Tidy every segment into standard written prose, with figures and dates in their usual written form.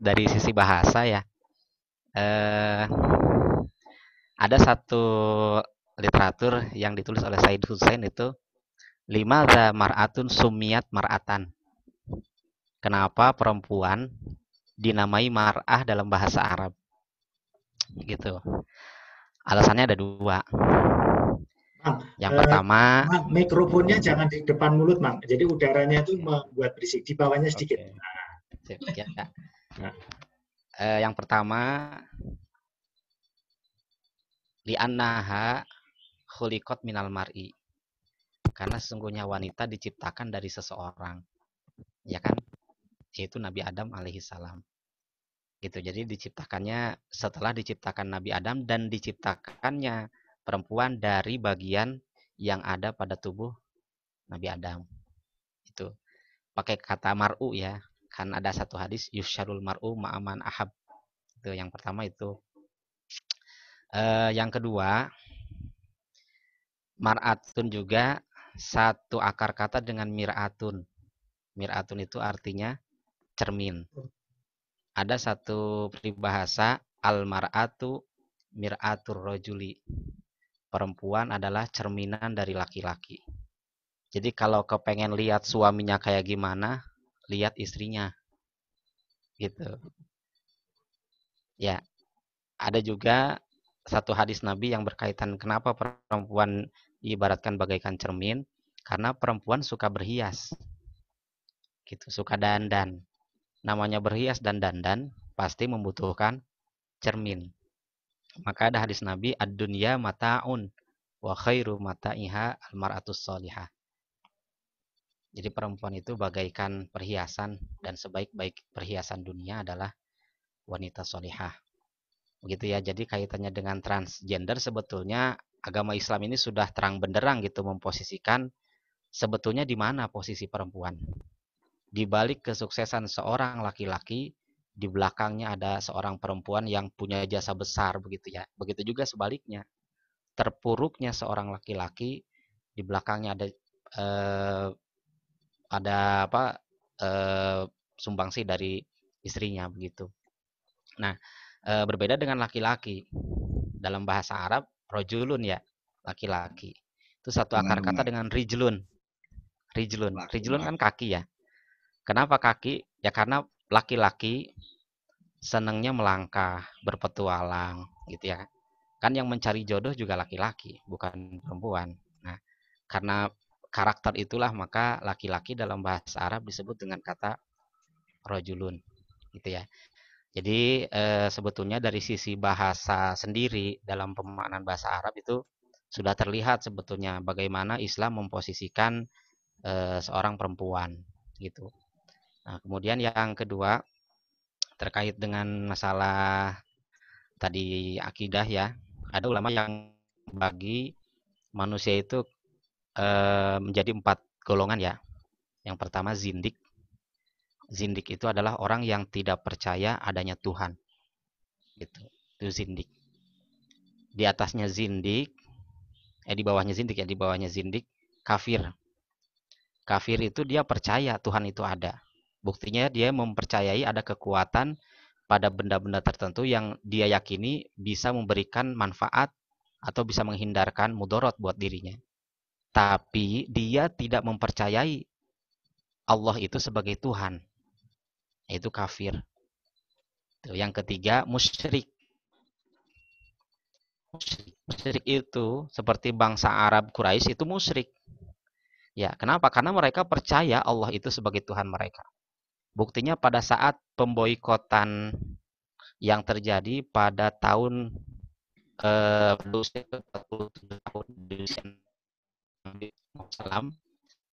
dari sisi bahasa ya, eh, ada satu literatur yang ditulis oleh Said Hussein itu limadza mar'atun sumiyat mar'atan. Kenapa perempuan dinamai mar'ah dalam bahasa Arab gitu. Alasannya ada dua. Mang, Yang eh, pertama, Mang, mikrofonnya jangan di depan mulut, Mang. Jadi udaranya itu membuat berisik. Di bawahnya sedikit. oke, sip, ya. Nah, Yang pertama, li'annaha khuliqat minal mar'i. Karena sesungguhnya wanita diciptakan dari seseorang, ya kan? Yaitu Nabi Adam alaihi salam. Gitu. Jadi diciptakannya setelah diciptakan Nabi Adam dan diciptakannya perempuan dari bagian yang ada pada tubuh Nabi Adam. Itu pakai kata mar'u ya. Kan ada satu hadis yusyarul mar'u ma'aman ahab. Itu yang pertama itu. Yang kedua, mar'atun juga satu akar kata dengan mir'atun. Mir'atun itu artinya cermin. Ada satu peribahasa al-mar'atu mir'atur rojuli. Perempuan adalah cerminan dari laki-laki. Jadi kalau kepengen lihat suaminya kayak gimana, lihat istrinya gitu. Ya, ada juga satu hadis Nabi yang berkaitan kenapa perempuan diibaratkan bagaikan cermin, karena perempuan suka berhias. Gitu, suka dandan. Namanya berhias dan dandan pasti membutuhkan cermin. Maka ada hadis Nabi, ad-dunya mata'un wa khairu mata'iha al-mar'atus salihah. Jadi perempuan itu bagaikan perhiasan dan sebaik-baik perhiasan dunia adalah wanita solihah. Begitu ya. Jadi kaitannya dengan transgender sebetulnya agama Islam ini sudah terang benderang gitu memposisikan sebetulnya di mana posisi perempuan. Di balik kesuksesan seorang laki-laki, di belakangnya ada seorang perempuan yang punya jasa besar begitu ya. Begitu juga sebaliknya. Terpuruknya seorang laki-laki, di belakangnya eh, ada apa eh, sumbangsi dari istrinya begitu. Nah, berbeda dengan laki-laki. Dalam bahasa Arab, rojulun ya, laki-laki. Itu satu akar kata Benar-benar. dengan rijlun. Rijlun. Rijlun kan Laki-laki. kaki ya. Kenapa kaki? Ya karena laki-laki senangnya melangkah, berpetualang gitu ya. Kan yang mencari jodoh juga laki-laki, bukan perempuan. Nah, karena karakter itulah maka laki-laki dalam bahasa Arab disebut dengan kata rojulun gitu ya. Jadi sebetulnya dari sisi bahasa sendiri dalam pemaknaan bahasa Arab itu sudah terlihat sebetulnya bagaimana Islam memposisikan seorang perempuan gitu. Nah, kemudian yang kedua terkait dengan masalah tadi akidah ya. Ada ulama yang bagi manusia itu menjadi 4 golongan ya. Yang pertama zindik. Zindik itu adalah orang yang tidak percaya adanya Tuhan. Gitu. Itu zindik. Di atasnya zindik, di bawahnya zindik ya, di bawahnya zindik kafir. Kafir itu dia percaya Tuhan itu ada. Buktinya dia mempercayai ada kekuatan pada benda-benda tertentu yang dia yakini bisa memberikan manfaat atau bisa menghindarkan mudorot buat dirinya. Tapi dia tidak mempercayai Allah itu sebagai Tuhan. Itu kafir. Yang ketiga musyrik. Musyrik itu seperti bangsa Arab Quraisy itu musyrik. Ya, kenapa? Karena mereka percaya Allah itu sebagai Tuhan mereka. Buktinya pada saat pemboikotan yang terjadi pada tahun usia 47 tahun di usia Nabi Muhammad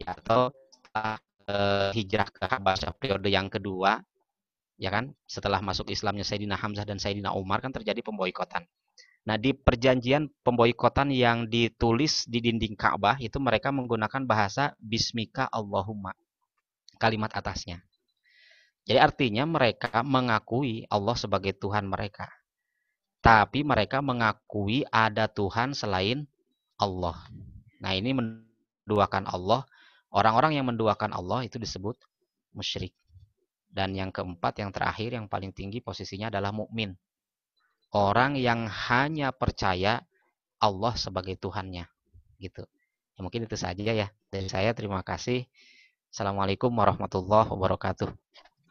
ya, atau setelah hijrah ke Habasyah periode yang kedua, ya kan? Setelah masuk Islamnya Sayyidina Hamzah dan Sayyidina Umar kan terjadi pemboikotan. Nah, di perjanjian pemboikotan yang ditulis di dinding Ka'bah itu mereka menggunakan bahasa Bismika Allahumma, kalimat atasnya. Jadi artinya mereka mengakui Allah sebagai Tuhan mereka. Tapi mereka mengakui ada Tuhan selain Allah. Nah, ini menduakan Allah. Orang-orang yang menduakan Allah itu disebut musyrik. Dan yang keempat, yang terakhir, yang paling tinggi posisinya adalah mukmin. Orang yang hanya percaya Allah sebagai Tuhannya, gitu. Ya, mungkin itu saja ya dari saya. Terima kasih. Assalamualaikum warahmatullahi wabarakatuh.